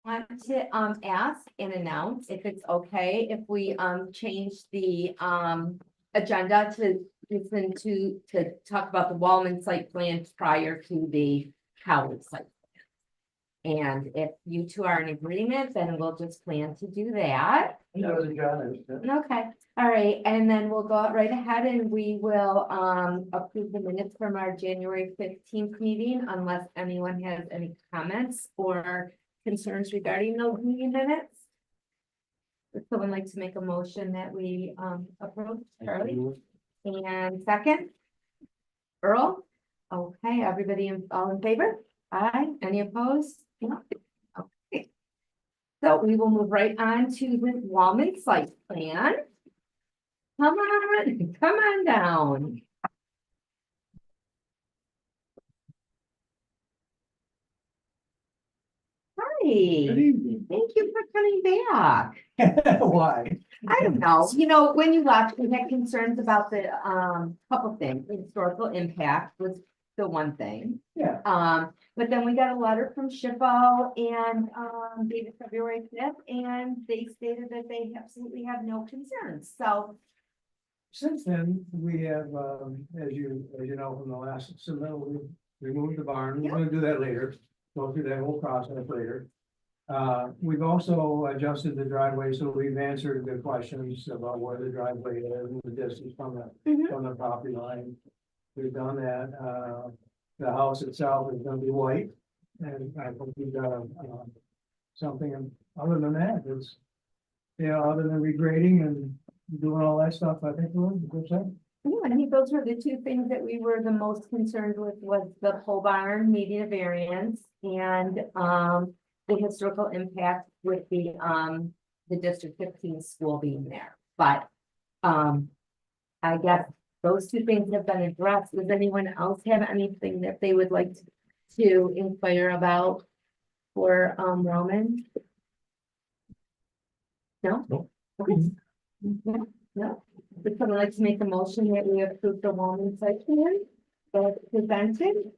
want to ask and announce if it's okay if we change the agenda to listen to talk about the Wallman site plan prior to the Howard site. And if you two are in agreement, then we'll just plan to do that. Okay, all right, and then we'll go right ahead and we will approve the minutes from our January 15th meeting unless anyone has any comments or concerns regarding those meeting minutes. Would someone like to make a motion that we approve? Charlie? And second? Earl? Okay, everybody all in favor? Aye, any opposed? No. Okay. So we will move right on to the Wallman site plan. Come on down. Hi, Good evening. thank you for coming back. Why? I don't know, you know, when you left, we had concerns about the couple things, the historical impact was the one thing. Yeah. But then we got a letter from SHPO and dated February 5th, and they stated that they absolutely have no concerns, so. Since then, we have, as you know, from the last submittal, we removed the barn. We're gonna do that later. Go through that whole process later. We've also adjusted the driveway, so we've answered the questions about where the driveway is and the distance from the property line. We've done that. The house itself is gonna be white, and I think we've got something, and other than that, it's, you know, other than regrading and doing all that stuff, I think we're good shape. Yeah, I think those were the two things that we were the most concerned with was the pole barn needing a variance and the historical impact with the District 15 school being there. But I guess those two things have been addressed. Does anyone else have anything that they would like to inquire about for Roman? No? Nope. Okay. No? Would someone like to make a motion that we approve the Wallman site plan that's presented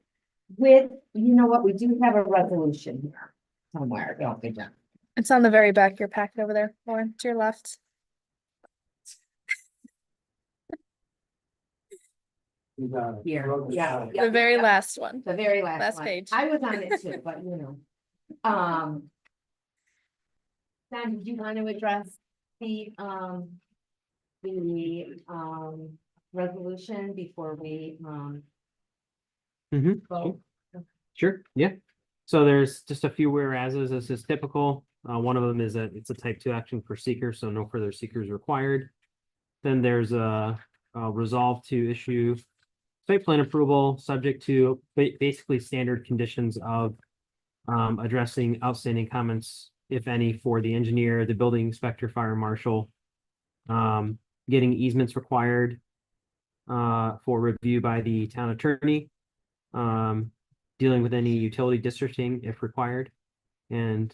with, you know what, we do have a resolution here somewhere, don't we, Jen? It's on the very back of your packet over there, Lauren, to your left. We got it. Here, Wrote it yeah, down. yeah. The very last one. The very last Last one. page. I was on it too, but you know. Don, did you want to address the resolution before we vote? Sure, yeah. So there's just a few whereases. This is typical. One of them is that it's a type 2 action for seeker, so no further seekers required. Then there's a resolve to issue site plan approval, subject to basically standard conditions of addressing outstanding comments, if any, for the engineer, the building inspector, fire marshal, getting easements required for review by the town attorney, dealing with any utility districting if required, and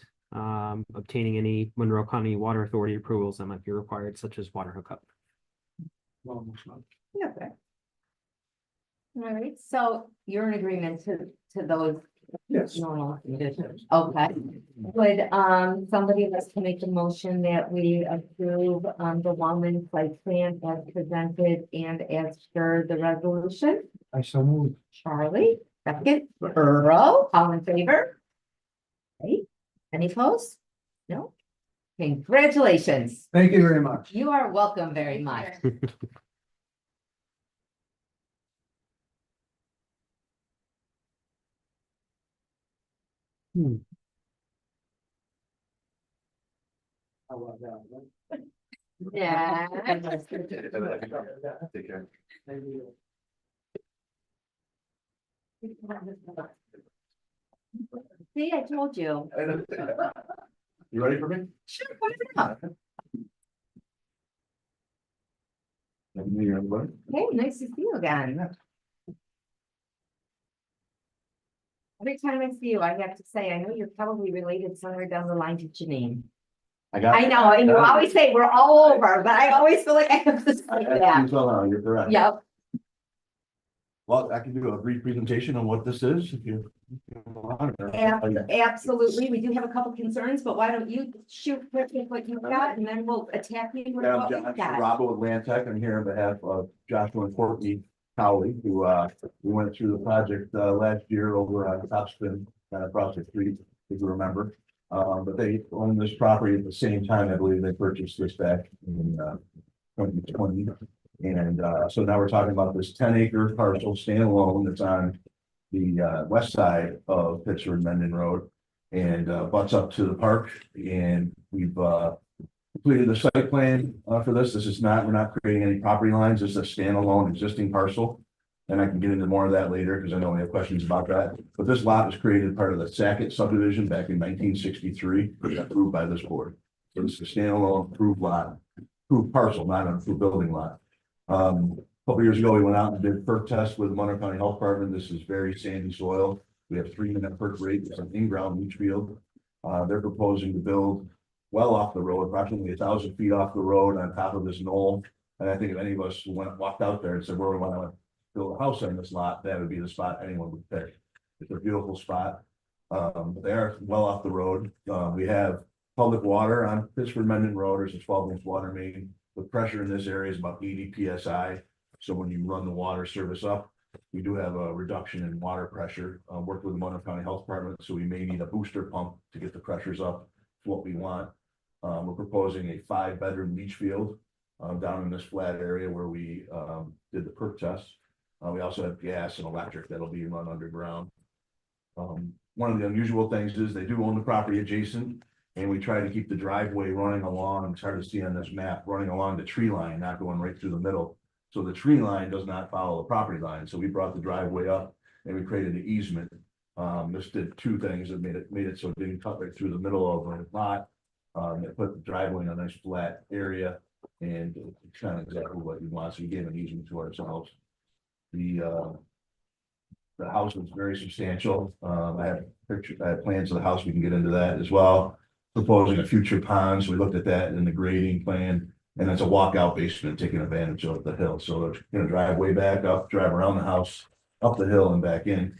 obtaining any Monroe County Water Authority approvals that might be required, such as water hookup. Yeah. Okay. All right, so you're in agreement to those Yes. normal conditions, okay? Would somebody like to make a motion that we approve the Wallman site plan as presented and as per the resolution? I so moved. Charlie, second, Earl, all in favor? Okay, any opposed? No? Congratulations, Thank you very much. you are welcome very much. How about that? Yeah. Take care. Thank you. See, I told you. You ready for me? Sure, why not? Hey, nice to see you again. Every time I see you, I have to say, I know you're probably related somewhere down the line to Janine. I know, and you always say we're all over, but I always feel like I have to say that. You're correct. Yep. Well, I can do a brief presentation on what this is if you. want, or- Absolutely, we do have a couple concerns, but why don't you shoot with what you've got, and then we'll attack you with Yeah, I'm what we've Josh got. Robbo with Lantec. I'm here on behalf of Joshua and Courtney Cowley, who, we went through the project, last year over on Topspin, across the street, if you remember. But they own this property at the same time. I believe they purchased this back in, 2020. And, so now we're talking about this 10-acre parcel standalone that's on the, west side of Pittsford Mendon Road. And, butts up to the park, and we've, completed the site plan for this. This is not, we're not creating any property lines. This is a standalone existing parcel. And I can get into more of that later because I know we have questions about that. But this lot was created part of the Sackett subdivision back in 1963, approved by this board. So this is a standalone approved lot, approved parcel, not an approved building lot. A couple years ago, we went out and did perk test with the Monroe County Health Department. This is very sandy soil. We have 3-minute perk rate. It's an in-ground leach field. They're proposing to build well off the road, approximately 1,000 feet off the road on top of this knoll. And I think if any of us walked out there and said, where we want to build a house on this lot, that would be the spot anyone would pick. It's a beautiful spot. They are well off the road. We have public water on Pittsford Mendon Road. There's a 12-inch water main. The pressure in this area is about 80 PSI. So when you run the water service up, we do have a reduction in water pressure. Worked with the Monroe County Health Department, so we may need a booster pump to get the pressures up to what we want. We're proposing a 5-bedroom leach field down in this flat area where we did the perk test. We also have gas and electric that'll be run underground. One of the unusual things is they do own the property adjacent, and we try to keep the driveway running along. It's hard to see on this map, running along the tree line, not going right through the middle. So the tree line does not follow the property line. So we brought the driveway up and we created an easement. This did 2 things that made it so it didn't cut right through the middle of the lot. It put the driveway in a nice flat area, and it's kind of exactly what you want. So we gave an easement to ourselves. The house is very substantial. I have plans of the house. We can get into that as well. Proposing a future pond. So we looked at that in the grading plan, and it's a walkout basement taking advantage of the hill. So it's gonna drive way back up, drive around the house, up the hill and back in.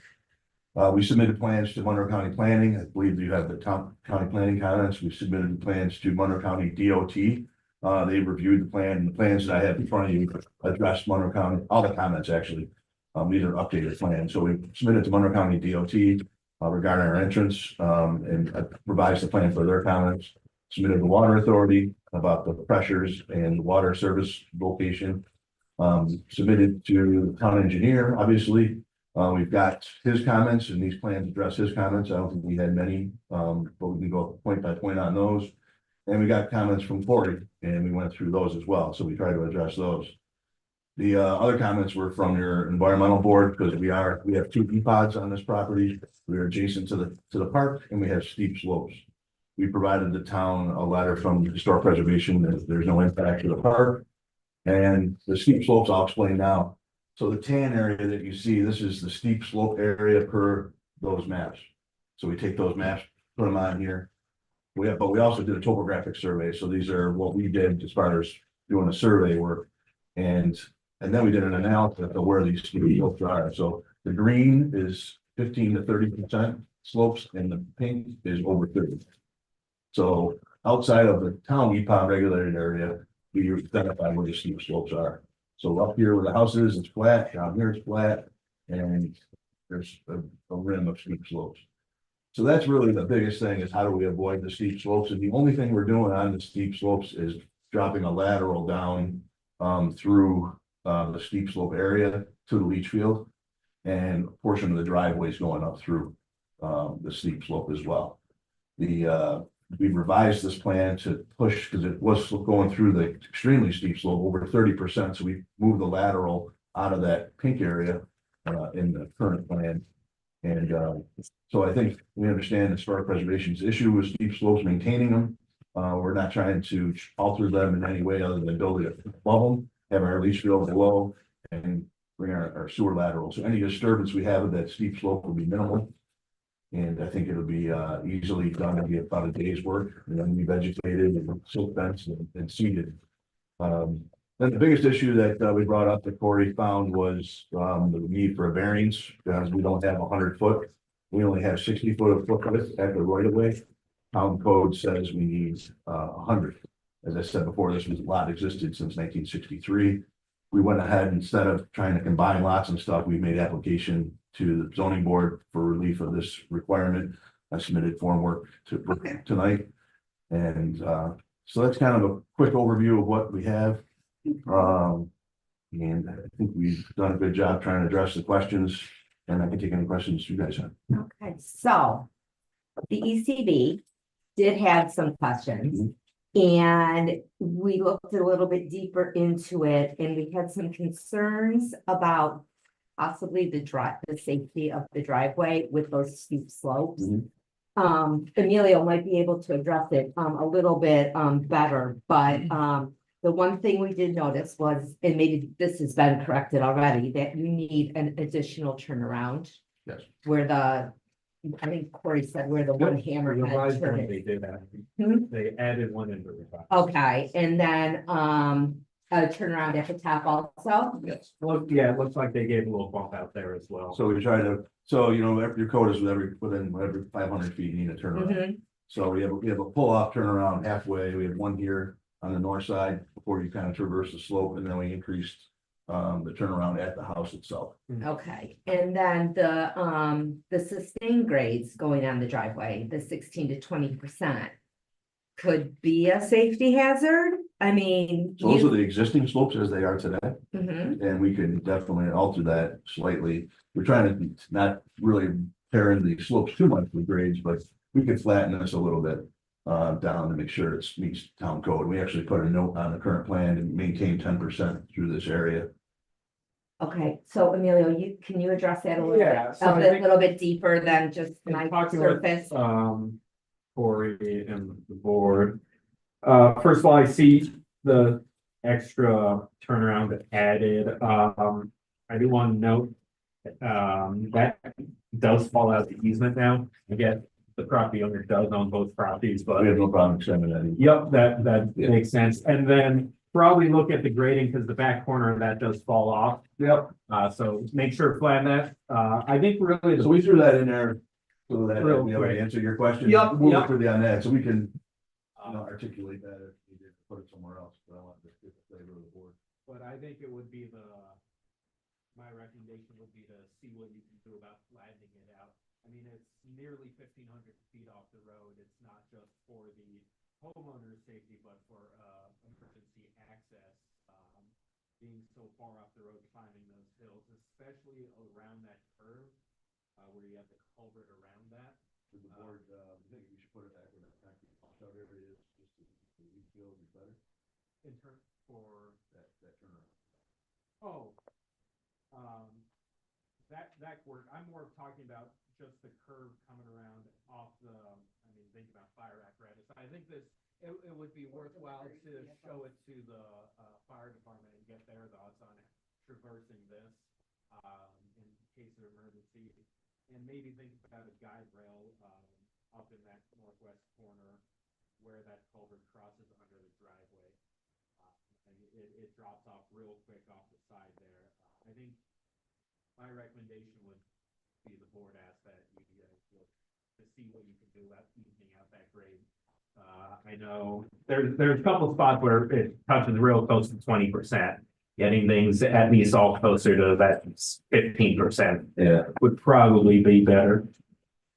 We submitted plans to Monroe County Planning. I believe you have the county planning comments. We submitted the plans to Monroe County DOT. They reviewed the plan, and the plans that I have in front of you address Monroe County, all the comments actually. These are updated plans. So we submitted to Monroe County DOT regarding our entrance, and I revised the plan for their comments. Submitted to Water Authority about the pressures and water service location. Submitted to the town engineer, obviously. We've got his comments, and these plans address his comments. I don't think we had many, but we can go point by point on those. And we got comments from Corey, and we went through those as well. So we tried to address those. The other comments were from your environmental board, because we have 2 depots on this property. We are adjacent to the park, and we have steep slopes. We provided the town a letter from Historic Preservation that there's no impact to the park. And the steep slopes I'll explain now. So the tan area that you see, this is the steep slope area per those maps. So we take those maps, put them on here. But we also did a topographic survey. So these are what we did as far as doing the survey work. And then we did an analysis of where these steep slopes are. So the green is 15 to 30% slopes, and the pink is over 30. So outside of the town EPA regulated area, we identify where the steep slopes are. So up here where the house is, it's flat, down here it's flat, and there's a rim of steep slopes. So that's really the biggest thing, is how do we avoid the steep slopes? And the only thing we're doing on the steep slopes is dropping a lateral down through the steep slope area to the leach field. And a portion of the driveway is going up through the steep slope as well. We revised this plan to push, because it was going through the extremely steep slope, over 30%. So we moved the lateral out of that pink area in the current plan. And so I think we understand Historic Preservation's issue with steep slopes, maintaining them. We're not trying to alter them in any way other than building it above them, have our leach field below, and bring our sewer lateral. So any disturbance we have of that steep slope will be minimal. And I think it'll be easily done in about a day's work, and then be vegetated and silt fenced and seeded. Then the biggest issue that we brought up that Corey found was the need for a variance, because we don't have 100 foot. We only have 60 foot of foot width at the right of way. Town code says we need 100. As I said before, this lot existed since 1963. We went ahead, instead of trying to combine lots and stuff, we made application to the zoning board for relief of this requirement. I submitted form work tonight. And so that's kind of a quick overview of what we have. And I think we've done a good job trying to address the questions, and I can take any questions you guys have. Okay, so the ECB did have some questions. And we looked a little bit deeper into it, and we had some concerns about possibly the safety of the driveway with those steep slopes. Emilio might be able to address it a little bit better, but the one thing we did notice was, and maybe this has been corrected already, that you need an additional turnaround. Yes. Where I think Corey said where the one hammer. Revised one, they did that. They added one into the revised. Okay, and then a turnaround at the top also. Yes. Look, yeah, it looks like they gave a little bump out there as well. So we try to, your code is within every 500 feet, you need a turnaround. Mhm. So we have a pull-off turnaround halfway. We have one here on the north side before you kind of traverse the slope, and then we increased the turnaround at the house itself. Okay, and then the sustained grades going on the driveway, the 16 to 20%. Could be a safety hazard, I mean. So those are the existing slopes as they are today, Mhm. and we can definitely alter that slightly. We're trying to not really tear in the slopes too much with grades, but we could flatten this a little bit down to make sure it meets town code. We actually put a note on the current plan and maintain 10% through this area. Okay, so Emilio, can you address that a little Yeah, bit, so I a think- little bit deeper than just In my talking with, surface? Corey and the board. First of all, I see the extra turnaround added. I do want to note that does fall out the easement now. Again, the property owner does own both properties, but We have no problem extending that. either. yep, that Yeah. makes sense. And then probably look at the grading because the back corner of that does fall off. Yep. So make sure to flatten that. I think really So the we threw that in there so that Real we have to quick. answer your question. Yep, We'll yep. look quickly on that, so we can articulate that if we did put it somewhere else, but I want to get the flavor of the board. But I think it would be my recommendation would be to see what you can do about flattening it out. I mean, it's nearly 1,500 feet off the road. It's not just for the homeowner's safety, but for emergency access. Being so far off the road, climbing those hills, especially around that curve, where you have the culvert around that. With the board, I think we should put it back where that concrete pump out area is, just to feel better, In turn for, that turnaround. oh. That work, I'm more talking about just the curve coming around off think about fire apparatus. I think it would be worthwhile to show it to the fire department and get their thoughts on traversing this in case of emergency. And maybe think about a guide rail up in that northwest corner where that culvert crosses under the driveway. And it drops off real quick off the side there. I think my recommendation would be the board ask that you guys look to see what you can do about evening out that grade. I know there's a couple spots where it touches real close to 20%. Getting things at least all closer to that 15%. Yeah. Would probably be better.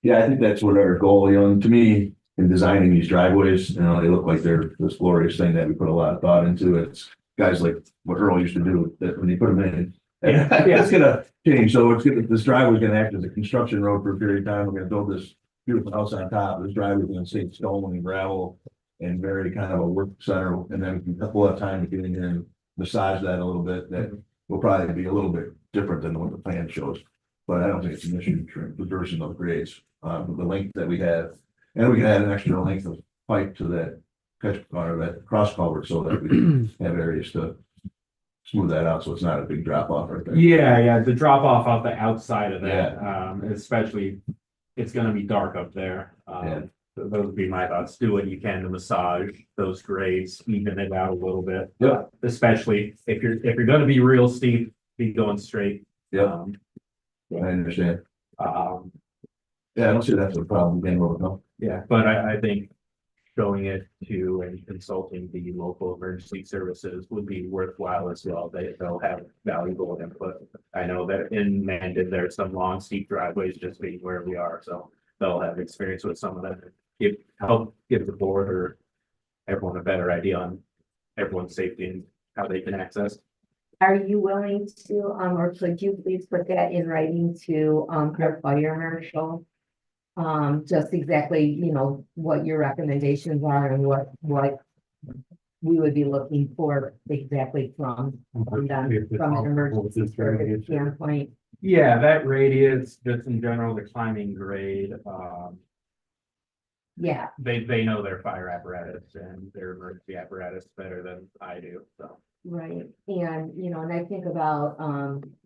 Yeah, I think that's what our goal, to me, in designing these driveways, they look like they're this glorious thing that we put a lot of thought into. It's guys like what Earl used to do, that when you put them in. Yeah. It's gonna change, so this driveway's gonna act as a construction road for a period of time. We're gonna build this beautiful house on top. This driveway's gonna save stone and gravel and very kind of a work center, and then we'll have time to get in here and massage that a little bit. That will probably be a little bit different than what the plan shows. But I don't think it's an issue for the version of grades, the length that we have. And we can add an extra length of pipe to that catch or that cross culvert so that we have areas to smooth that out, so it's not a big drop off right there. Yeah, the drop off the outside of that, especially, it's gonna be dark up there. Yeah. those would be my thoughts. Do what you can to massage those grades, even it out a little bit. Yeah. Especially if you're gonna be real steep, be going straight. Yeah, Um, I understand. um, Yeah, I don't see that's a problem being overcome. yeah, but I think showing it to and consulting the local emergency services would be worthwhile as well. They'll have valuable input. I know that in Mandan, there's some long steep driveways just being where we are, so they'll have experience with some of them. Help give the board or everyone a better idea on everyone's safety and how they can access. Are you willing to, or could you please put that in writing to, our fire marshal? Just exactly, you know, what your recommendations are and what we would be looking for exactly from them, from an emergency service standpoint. Yeah, that radius, just in general, the climbing grade, Yeah, they know their fire apparatus and their emergency apparatus better than I do, so. right. And, you know, and I think about,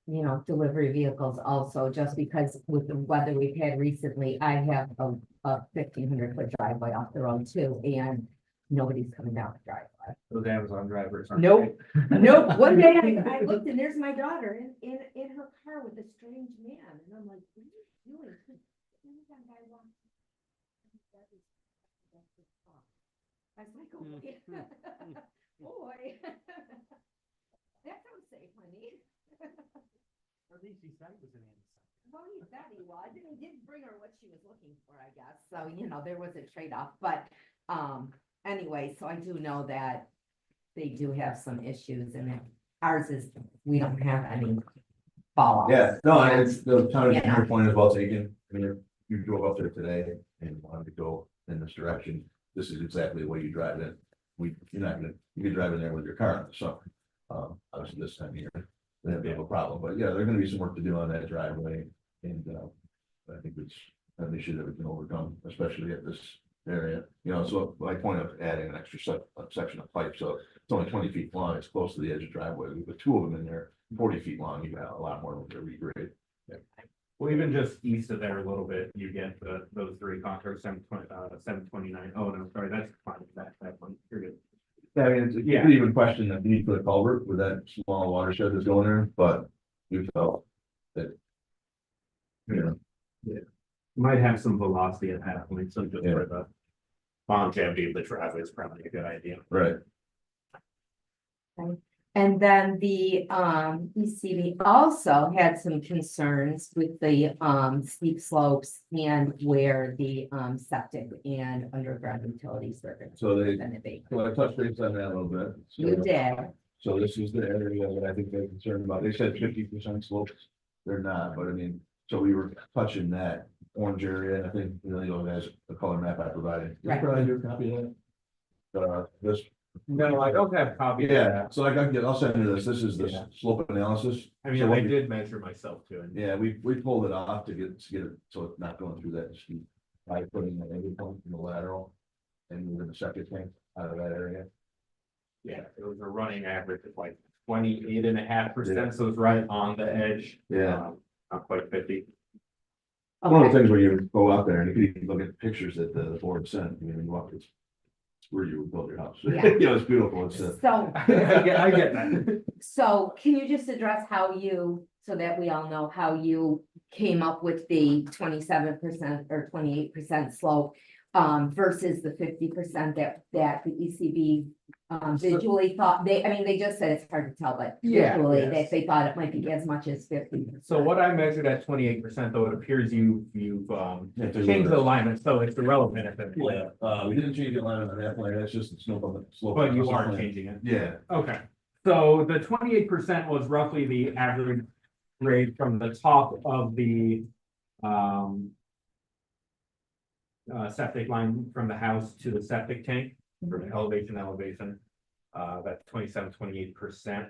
you know, delivery vehicles also, just because with the weather we've had recently, I have a 1,500-foot driveway off the road too, and nobody's coming down the driveway. Those Amazon drivers aren't. Nope. Nope, one day I looked and there's my daughter in her car with a strange man, and I'm like, what are you doing? Amazon guy walked. I was like, oh, boy. That sounds safe, honey. At least he said it was an Well, he said he was, and he did bring her what she was looking for, I guess, so, you know, there was a trade-off, but, anyway, so I do know that they do have some issues, and ours is, we don't have any fall offs. Yeah, no, and it's, the town, Yeah. your point is well taken. I mean, if you drove up there today and wanted to go in this direction, this is exactly the way you drive it. You're not gonna, you can drive in there with your car in the summer. Obviously this time of year, then we have a problem, but yeah, there's gonna be some work to do on that driveway. And, I think it's an issue that we can overcome, especially at this area, you know, so my point of adding an extra section of pipe, so it's only 20 feet long, it's close to the edge of driveway, we put two of them in there, 40 feet long, you got a lot more to regrade. Well, even just east of there a little bit, you get those three contours, 729. Oh, no, sorry, that's fine, that one, you're good. Yeah, I mean, you Yeah. could even question the need for the culvert with that small watershed that's going there, but we felt that. You know, Might have some velocity at that point, so just Yeah. for the longevity of the driveway is probably a good idea. right, And then the ECB also had some concerns with the steep slopes and where the septic and underground utilities were so they, gonna be. so I touched base on that a little bit. So- You did, So this is the area that I think they're concerned about. They said 50% slopes. They're not, but I mean, so we were touching that orange area, and I think, you know, has the color map I provided. Right. Probably do a copy of that. This, No, I don't have copies. yeah, so I can get, I'll send you this. This is the Yeah. slope analysis. I mean, So I what we- did measure myself too, and Yeah, we pulled it off to get it, so it's not going through that steep. By putting the every point in the lateral and moving the septic tank out of that area. yeah, it was a running average of like 28.5%, so it's right on the edge. Not quite 50. One of the okay, things where you go out there and you can even look at pictures that the board sent, you know, you walk, it's where you would build your house. Yeah. You know, it's beautiful, it's so, I get that. so can you just address how you, so that we all know how you came up with the 27% or 28% slope versus the 50% that the ECB visually thought, they just said it's hard to tell, but Yeah, visually, yes. that they thought it might be as much as 50. So what I measured at 28%, though, it appears you've Yeah, it's changed the alignment, so it's irrelevant at that point. Yeah, we didn't change the line on that plan, that's just the slope on the slope. But you are Plan. changing it. Yeah, Okay, so the 28% was roughly the average grade from the top of the septic line from the house to the septic tank, from elevation, that's 28%.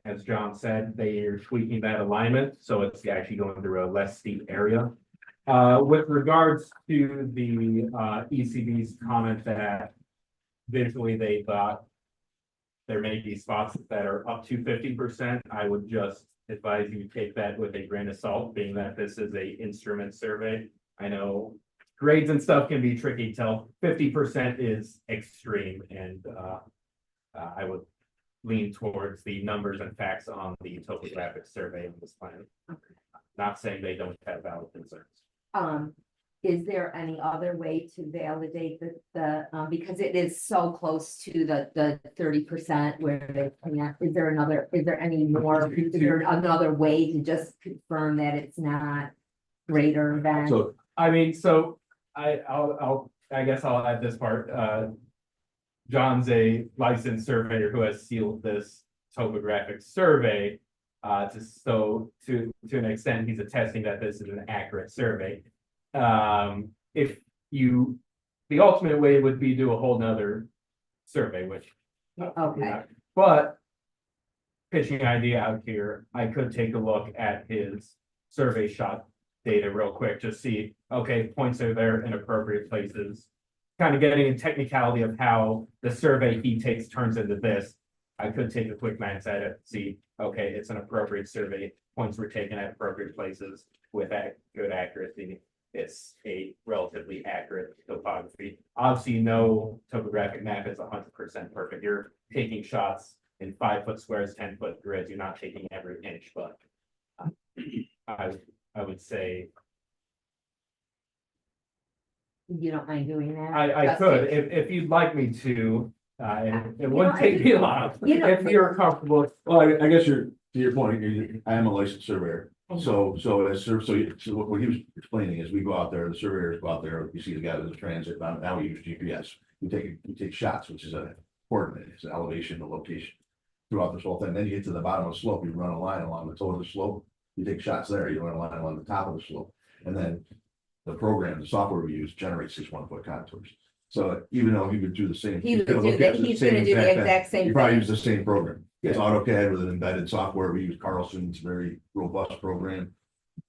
As John said, they are tweaking that alignment, so it's actually going through a less steep area. With regards to the ECB's comment that visually they thought there may be spots that are up to 50%, I would just advise you take that with a grain of salt, being that this is a instrument survey. I know grades and stuff can be tricky till 50% is extreme and I would lean towards the numbers and facts on the topographic survey of this plan. Not saying they don't have valid concerns. Is there any other way to validate because it is so close to the 30% where they can't, is there any more, is there another way to just confirm that it's not greater than? So, I mean, so I guess I'll add this part. John's a licensed surveyor who has sealed this topographic survey. To an extent, he's attesting that this is an accurate survey. If the ultimate way would be do a whole nother survey, which. Okay. But pitching idea out here, I could take a look at his survey shot data real quick, just see, okay, points are there in appropriate places. Kind of getting a technicality of how the survey he takes turns into this. I could take a quick glance at it, see, okay, it's an appropriate survey, points were taken at appropriate places with good accuracy. It's a relatively accurate topography. Obviously, no topographic map is 100% perfect. You're taking shots in 5-foot squares, 10-foot grids. You're not taking every inch, but I would say You don't mind doing that? I Just could, to- if you'd like me to, and it You wouldn't know, I take just- me long, you know, if you're comfortable. well, I guess to your point, I am a licensed surveyor. So what he was explaining is we go out there, the surveyors go out there, you see the guy with the transit, now we use GPS. You take shots, which is a coordinate, it's an elevation, the location throughout this whole thing. Then you get to the bottom of the slope, you run a line along the toe of the slope. You take shots there, you run a line along the top of the slope. And then the program, the software we use generates these 1-foot contours. So even though he would do the same. He would could do look that, at the he's same gonna do the thing. exact same You probably thing. use the same program. It's Yeah. AutoCAD with an embedded software. We use Carlson's very robust program.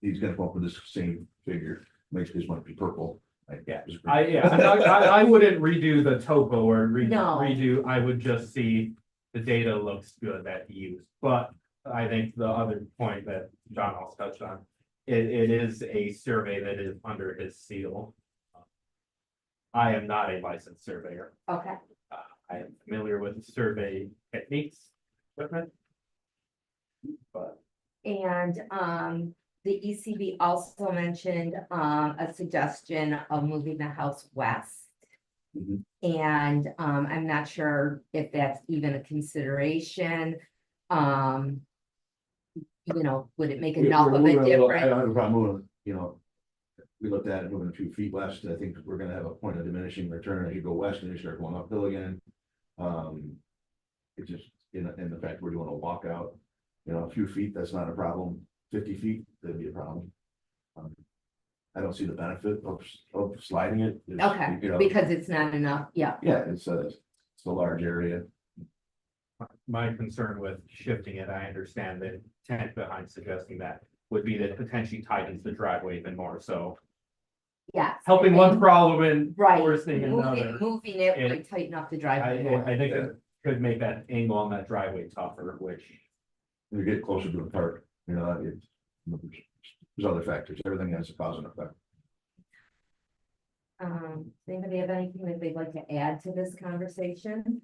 He's gonna come up with this same figure, makes this one be purple. Yeah. I wouldn't redo the topo or No. redo, I would just see the data looks good that he used. But I think the other point that John also touched on, it is a survey that is under his seal. I am not a licensed surveyor. Okay, I am familiar with survey techniques, equipment. But and, the ECB also mentioned, a suggestion of moving the house west. Mhm. And, I'm not sure if that's even a consideration. Would it make enough of a I difference? don't have a problem moving, we looked at it moving a few feet west. I think we're gonna have a point of diminishing return as you go west and you start going uphill again. It's just in the fact we're doing a walkout, a few feet, that's not a problem. 50 feet, that'd be a problem. I don't see the benefit of sliding it. It's, Okay, you know, because it's not enough, yeah, Yeah, it's a large area. my concern with shifting it, I understand the intent behind suggesting that would be that potentially tightens the driveway even more, so yeah. helping one problem and Right, worsening another. moving it It- would tighten up the driveway more. I think it could make that angle on that driveway tougher, which When you get closer to the park, there's other factors. Everything has a cause and effect. Does anybody have anything that they'd like to add to this conversation?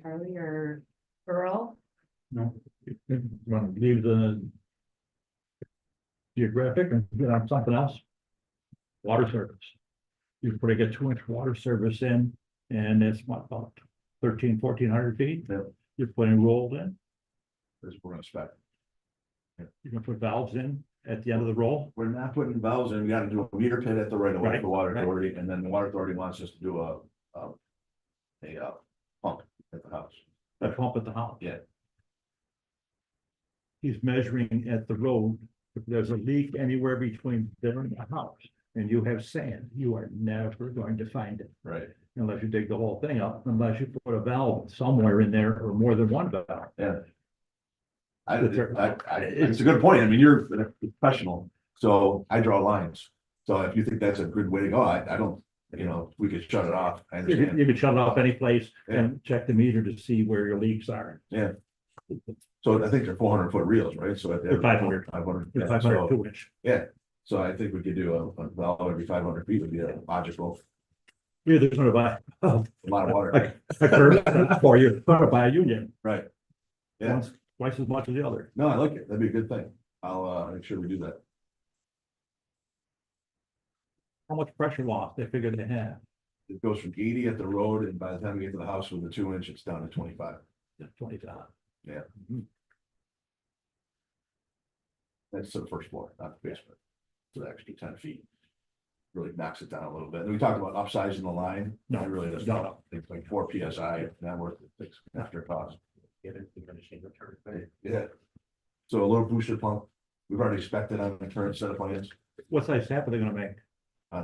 Charlie or Earl? No, want to leave the geographic and get on something else? Water service. You probably get 2-inch water service in, and it's what, about 1,400 feet? Yep. You're putting rolled in, That's what we're gonna spec. you're gonna put valves in at the end of the roll. We're not putting valves in. We gotta do a meter pit at the right of way Right, for water right. authority, and then the water authority wants us to do a pump at the house. A pump at the house. Yeah. He's measuring at the road. If there's a leak anywhere between there and the house, and you have sand, you are never going to find it. Right. Unless you dig the whole thing up, unless you put a valve somewhere in there or more than one valve. Yeah. But there- It's a good point. I mean, you're a professional, so I draw lines. So if you think that's a good way to go, I don't, we could shut it off. I You understand. could shut it off any place and check the meter to see where your leaks are. So I think they're 400-foot reels, right? So at They're 500. 500. They're Yeah, 500 so- 2-inch. So I think we could do a well every 500 feet would be a logical Yeah, there's gonna buy, a amount of water, curb for you, gonna buy a union, right? Yeah, once, twice as much as the other. no, I like it, that'd be a good thing, I'll make sure we do that. How much pressure loss they figure they have? It goes from 80 at the road, and by the time we get to the house with the 2 inch, it's down to 25. 20,000. That's to the first floor, not the basement. So the extra 10 feet. Really knocks it down a little bit. And we talked about upsizing the line. No, It really doesn't. no. It's like 4 PSI, not worth it. It's after cost. Yeah. So a little booster pump. We've already spec'd it on the current set of plans, What size tap are they gonna make?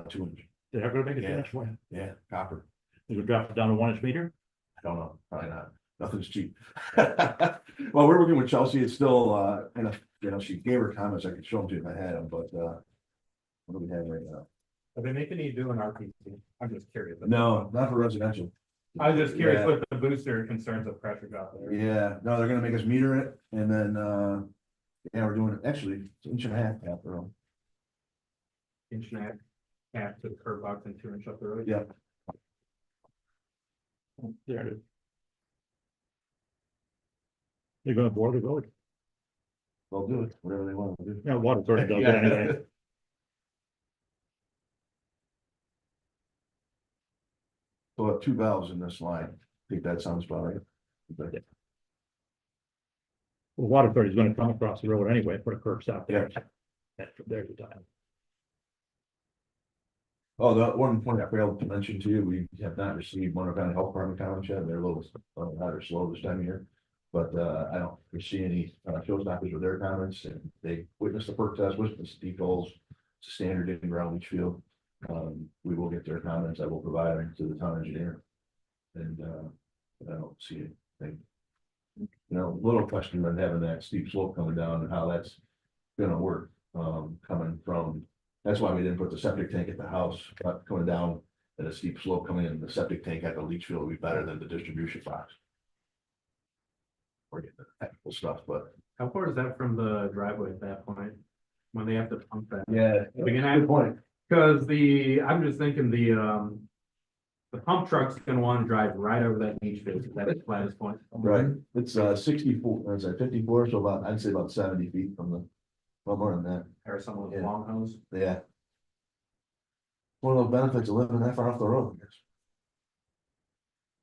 2 inch. They're gonna make it Yeah. this way. Yeah, copper. They would drop it down to 1 inch meter? I don't know, probably not. Nothing's cheap. Well, we're working with Chelsea. It's still, she gave her comments. I could show them to you if I had them, but, what do we have right now? Are they making you do an RPC? I'm just curious. No, not for residential. I was just curious Yeah. what the booster concerns of pressure got there. Yeah, no, they're gonna make us meter it and then, yeah, we're doing it, actually, it's 1.5 inch tap, bro. Inch and a half to the curb box and 2 inch up the road. Yeah. There it is. They're gonna bore the road. They'll do it, whatever they want to do. Yeah, water authority does it anyway. So we'll have 2 valves in this line. I think that sounds about right. Well, water authority is gonna come across the road anyway, put a curb stop there. There's the time. Oh, the one point I failed to mention to you, we have not received Monroe County Health Department comments yet. They're a little, rather slow this time of year. But, I don't foresee any, showstoppers with their comments, and they witnessed the perk test, witnessed the deep holes. It's a standard in ground leach field. We will get their comments. I will provide them to the town engineer. And, I don't see anything. Little question on having that steep slope coming down and how that's gonna work, coming from. That's why we didn't put the septic tank at the house, but coming down at a steep slope coming in, the septic tank at the leach field would be better than the distribution box. We're getting the technical stuff, but. How far is that from the driveway at that point? When they have to pump that? Yeah. We can have- Good point. Cause I'm just thinking the pump truck's gonna wanna drive right over that beach field, that's the flattest point. Right, it's 64, or is that 54, so I'd say about 70 feet from the, well, more than that, Or some of the Yeah. long hose. yeah. One of those benefits of living that far off the road, I guess.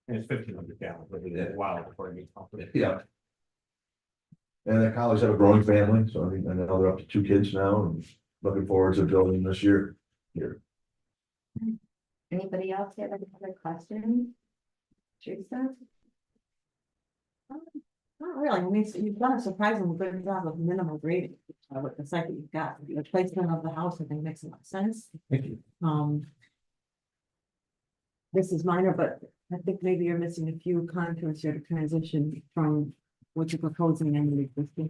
And it's 1,500 gallons, but it's a while before it gets pumped. Yeah. And the college have a growing family, so I know they're up to 2 kids now and looking forward to building this year. Here, Anybody else have any other questions? Teresa? Not really, I mean, you've done a surprisingly good job of minimal grading, with the site that you've got, the placement of the house, I think makes a lot of sense. thank you. This is minor, but I think maybe you're missing a few contours here to transition from what you're proposing and the existing.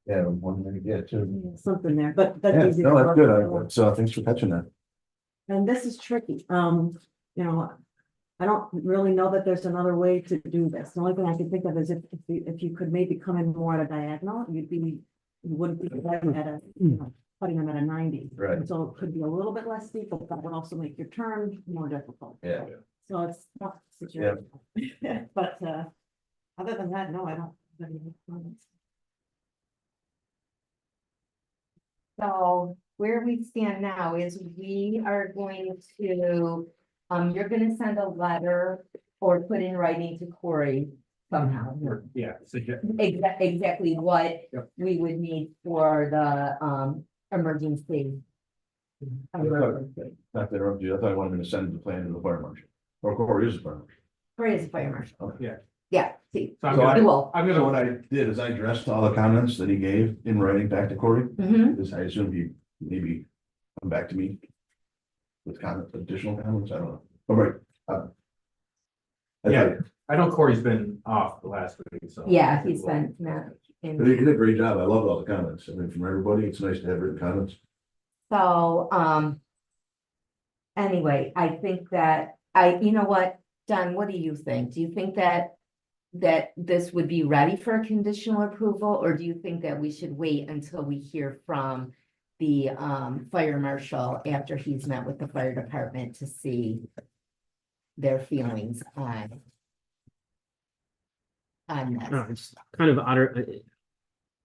Yeah, one thing to get too. Something there, but that's Yeah, easy. no, to that's work good, with. so thanks for catching that. And this is tricky, I don't really know that there's another way to do this. The only thing I can think of is if you could maybe come in more at a diagonal, you wouldn't be cutting at putting them at a 90. Right. And so it could be a little bit less steep, but that would also make your turn more difficult. Yeah. So it's tough situation. But, other than that, no, I don't have any comments. So where we stand now is we are going to, you're gonna send a letter or put in writing to Corey somehow. Yeah. So Exactly what Yep. we would need for the, emergency. Not to interrupt you, I thought I wanted to send the plan to the fire marshal, or Corey is the fire marshal. Corey is a fire marshal. Okay. Yeah. Yeah, see, So I'm So gonna, you will. I'm So what gonna, I did is I addressed all the comments that he gave in writing back to Corey, Mhm. because I assume he maybe come back to me with comments, additional comments, I don't know. All right. Yeah. I know Corey's been off the last week, so. Yeah, he's been, not in. But he did a great job. I loved all the comments. I mean, from everybody, it's nice to have written comments. So, anyway, I think that, you know what, Don, what do you think? Do you think that that this would be ready for a conditional approval, or do you think that we should wait until we hear from the fire marshal after he's met with the fire department to see their feelings on No, this? it's kind of utter,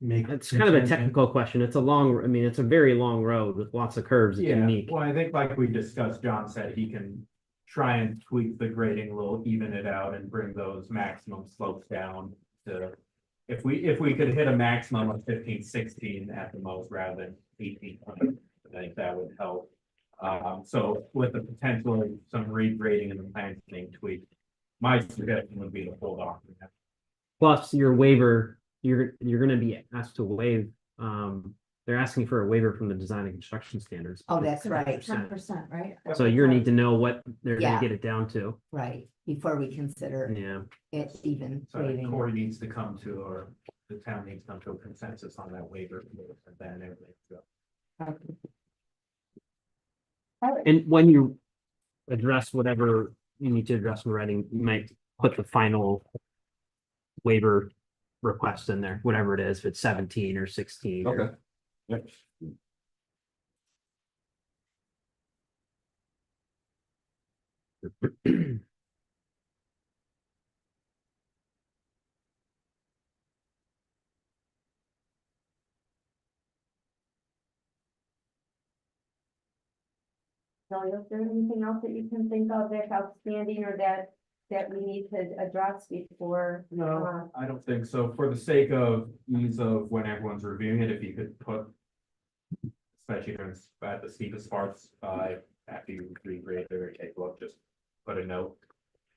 it's kind of a technical question. It's a long, I mean, it's a very long road with lots of curves. It's Yeah, unique. well, I think like we discussed, John said he can try and tweak the grading a little, even it out and bring those maximum slopes down to. If we could hit a maximum of 15, 16 at the most rather than 18, I think that would help. So with the potential of some regrading and the plans being tweaked, my suggestion would be to hold off. on that. Plus your waiver, you're gonna be asked to waive, they're asking for a waiver from the design and construction standards. Oh, that's right, 10%, right? So you need to know what they're Yeah. gonna get it down to. right, before we consider Yeah. it even So I think waiving. Corey needs to come to, or the town needs to come to a consensus on that waiver, and then everything. And when you address whatever you need to address in writing, you might put the final waiver request in there, whatever it is, if it's 17 or 16. or- Okay. Yep. So is there anything else that you can think of that's outstanding or that we need to address before? No, I don't think so. For the sake of ease of when everyone's reviewing it, if you could put. Especially during at the steepest parts, after you regrade or take a look, just put a note.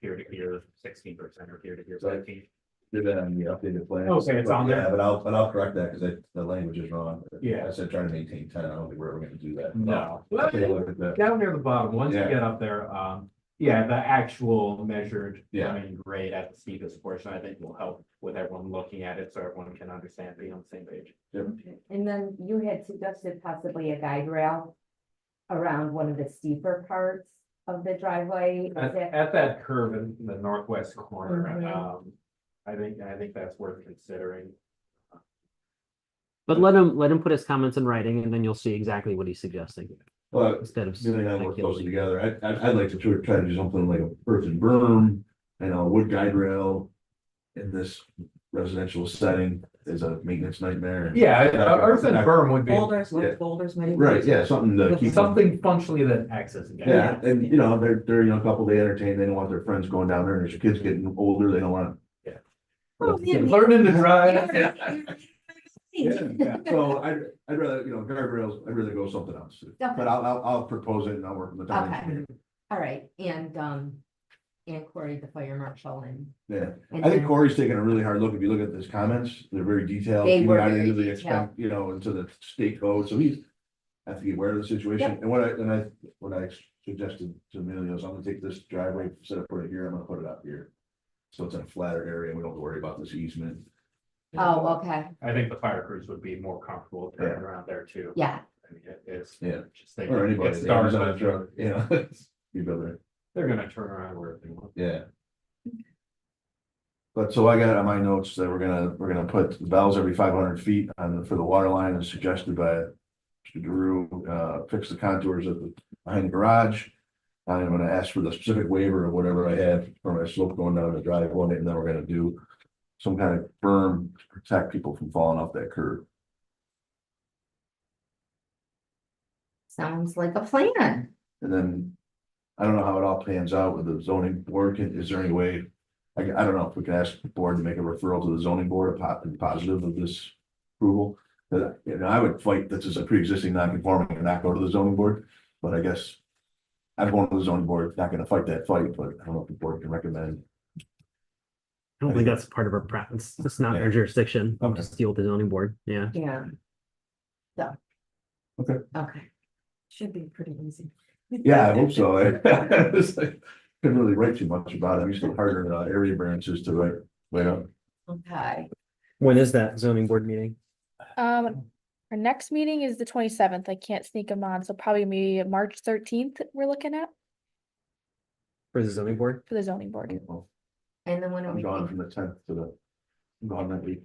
Here to here 16% or here to here 17. Do that on the updated plan. Okay, it's on there. Yeah, but I'll correct that because the language is wrong. Yeah. I said try to maintain 10. I don't think we're ever gonna do that. No. I'll take a look at that. Down near the bottom, once you Yeah. get up there, yeah, the actual measured. Yeah. running grade at the steepest portion, I think will help with everyone looking at it, so everyone can understand, be on the same page. And then you had suggested possibly a guide rail around one of the steeper parts of the driveway. Is that- At that curve in the northwest corner, Mhm. I think that's worth considering. But let him put his comments in writing and then you'll see exactly what he's suggesting Well, instead of. Billy and I work closely speculating. together. I'd like to try to do something like a earthen berm and a wood guide rail. In this residential setting is a maintenance nightmare. Yeah, earth and berm would be Boulders, Yeah. like boulders, maybe. Right, yeah, something to keep. something functionally that access. Yeah, and you know, they're a young couple, they entertain, they don't want their friends going down there, and there's kids getting older, they don't want. Yeah. Learning to drive. Yeah, so I'd rather, you know, guardrails, I'd rather go something else, but I'll propose it and I'll work with the town. Okay. engineer. All right, and Corey, the fire marshal, and. Yeah, and I think then- Corey's taking a really hard look, if you look at his comments, they're very detailed. They He were got very into the detailed. extent, you know, into the state code, so he's. I have to be aware of the situation, Yep. and what I suggested to Emilio is I'm gonna take this driveway, instead of put it here, I'm gonna put it up here. So it's in a flatter area, and we don't have to worry about this easement. Oh, okay, I think the fire crews would be more comfortable turning around there too. yeah, I mean, it is. Yeah. Just they Or anybody, get they started, on a truck, you know, you build it, they're gonna turn around wherever they want. yeah. But so I got on my notes that we're gonna put valves every 500 feet for the water line as suggested by. Mr. Drew, fix the contours of behind the garage. I'm gonna ask for the specific waiver of whatever I have for my slope going down the driveway, and then we're gonna do. Some kind of berm to protect people from falling off that curb. sounds like a plan. And then, I don't know how it all pans out with the zoning board, is there any way? I don't know if we can ask the board to make a referral to the zoning board, positive of this approval. But, you know, I would fight this is a pre-existing non-conforming and not go to the zoning board, but I guess. I'm going to the zoning board, not gonna fight that fight, but I don't know if the board can recommend. I don't think that's part of our practice. It's not our jurisdiction. Okay. Just deal with the zoning board. Yeah. Yeah. So. Okay. Okay, Should be pretty easy. Yeah, I hope so. It's like, couldn't really write too much about it. I'm used to harder area variances to write up. okay, When is that zoning board meeting? Our next meeting is the 27th. I can't sneak them on, so probably maybe March 13th we're looking at For the zoning board? for the zoning board. And then when are I'm we? gone from the tenth to the, I'm gone that week.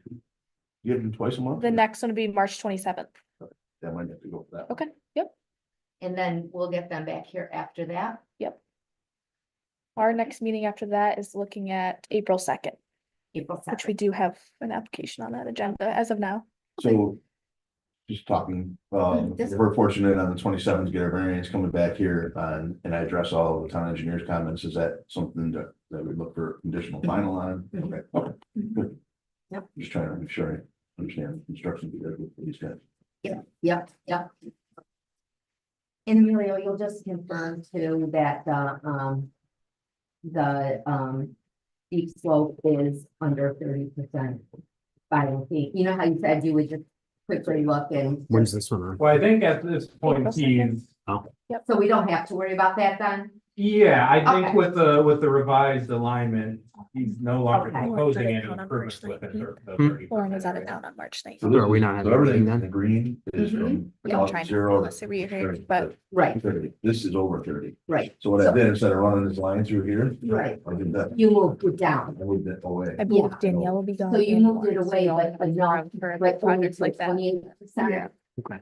You have them twice a month? The next one would be March 27th. Yeah, I might have to go for that. Okay, yep. And then we'll get them back here after that. Our next meeting after that is looking at April 2nd, April which we 2nd. do have an application on that agenda as of now. So. Just talking, This- we're fortunate on the 27th to get our variance coming back here and I address all of the town engineer's comments. Is that something that we look for conditional final on? Mhm. Okay, okay, good. Yep. Just trying to make sure I understand the construction you guys with these guys. Yep. And Emilio, you'll just confirm too that the steep slope is under 30%. Final feet. You know how you said you would just quickly look and, When's this one on? Well, I think at this point, April 2nd. he's, so we don't have to worry about that then? yeah, I think Okay. with the revised alignment, he's no longer Okay. proposing any On improvements March with it. 19th. Lauren is out of town on March 9th. So So are we not so having a everything meeting in then? the green is Mhm. from. We're not trying to, 0 unless they reiterate, 30, but Right, 30. This is over 30. right, So what I did, instead of running this line through here. Right. I did that. you moved it down. I moved it away. I believe Yeah. Danielle will be gone. So you and moved it Lauren, so away, you'll but have enough, room for like projects like that. 28%. Yeah. Okay.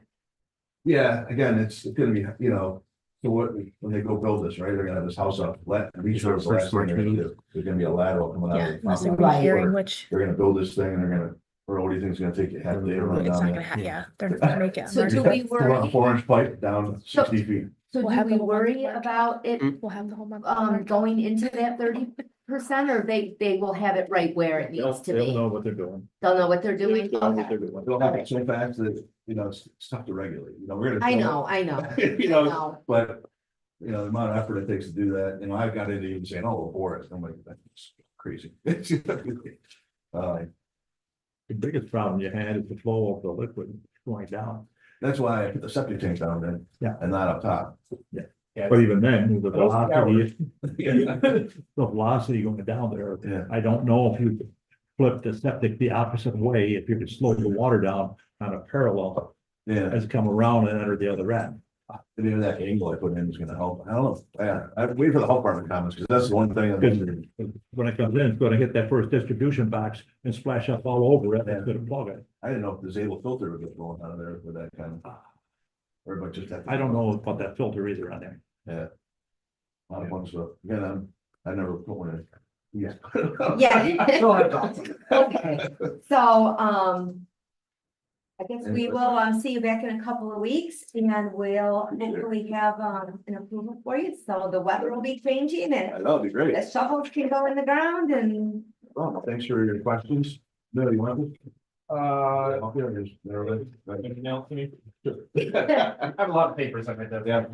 Yeah, again, it's gonna be, you know, so what, when they go build this, right, they're gonna have this house up, Is our first March meeting? There's gonna be a lateral coming out Yeah, of the unless they're property. rehearing, which They're gonna build this thing and they're gonna, or what do you think is gonna take you half a day to run it's down not gonna there? happen, yeah, they're not gonna make it. on So March do 9th. we To run a worry, 4-inch pipe down 60 feet. so We'll do have we the whole month worry of March. about it We'll have the whole month. of March. going into that 30%, or they will have it right where it needs to They'll be? know what they're doing. They'll know what they're doing? They'll know what Okay. they're doing. They'll have it so fast that, you know, it's tough to regulate, you know, we're gonna. I show know, I know, it, You I know, know. but, you know, the amount of effort it takes to do that, you know, I've got into even saying, oh, we'll bore it, I'm like, that's crazy. The biggest problem you had is the flow of the liquid going down. That's why I put the septic tank down there. Yeah. And not up top. But even then, the Those velocity, the velocity going down there, Yeah. I don't know if you flip the septic the opposite way, if you could slow the water down on a parallel Yeah, as it come around and enter the other end. maybe that angle I put in is gonna help, I don't know, yeah, I wait for the health department comments, because that's the one thing. I'm Because wondering. when it comes in, it's gonna hit that first distribution box and splash up all over it, it's gonna plug it. I didn't know if the Zable filter would get going out of there with that kind of. Or about just that. I don't know about that filter either on there. Yeah. A lot of fun stuff, again, I never put one in. Yeah. Yeah. Go ahead. Okay, so, I guess we will, see you back in a couple of weeks, and we'll hopefully have, an approval for you, so the weather will be changing, and That'd be great. the shovels can go in the ground, and Well, thanks for your questions. No, you want this? Uh, Here it is. There it is. anything else you need? I have a lot of papers on my desk. Yeah.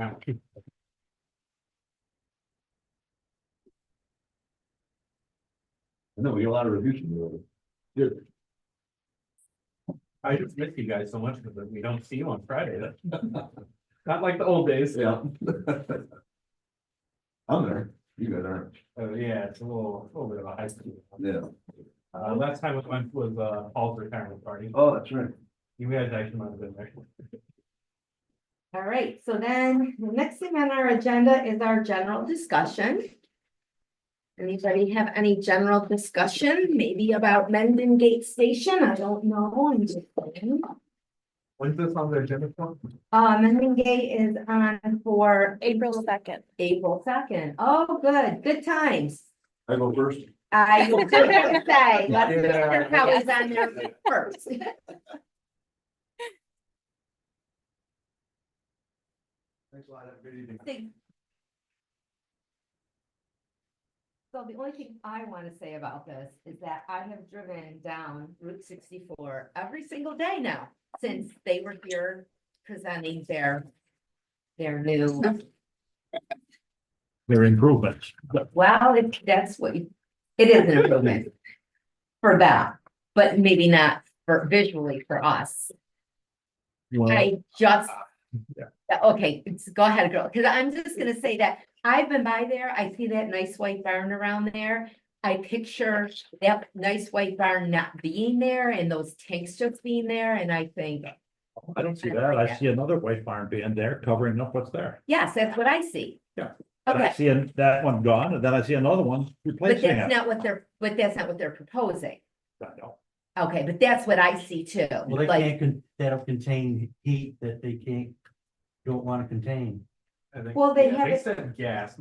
No, we get a lot of reviews from you. Good. I just miss you guys so much because we don't see you on Friday. Not like the old days. Yeah. I'm there, you guys aren't. Yeah, it's a little bit of a high school. Yeah. Last time we went was, Paul's retirement party. Oh, that's right. You guys actually might have been there. all right, so then the next thing on our agenda is our general discussion. Anybody have any general discussion, maybe about Mendon Gate Station? I don't know, I'm just saying. When's this on the agenda for? Mendon Gate is on for April 2nd. April 2nd. Oh, good times. I go first. I was just gonna say, let's Yeah. how is on there first. Thanks a lot, have a good evening. So the only thing I want to say about this is that I have driven down Route 64 every single day now, since they were here presenting their new, They're improvements. well, that's what, it is an improvement for that, but maybe not for visually for us. Well, I just. Yeah. Okay, go ahead, girl, because I'm just gonna say that I've been by there, I see that nice white barn around there. I picture that nice white barn not being there and those tanks just being there, and I think, I don't see that. I see another white barn being there covering up what's there. yes, that's what I see. Yeah. And I Okay, see that one gone, and then I see another one but replacing that's it. not what that's not what they're proposing. I know. Okay, but that's what I see too, Well, they like, can't, that'll contain heat that they don't wanna contain. I think- Well, they yeah, have it- said gas.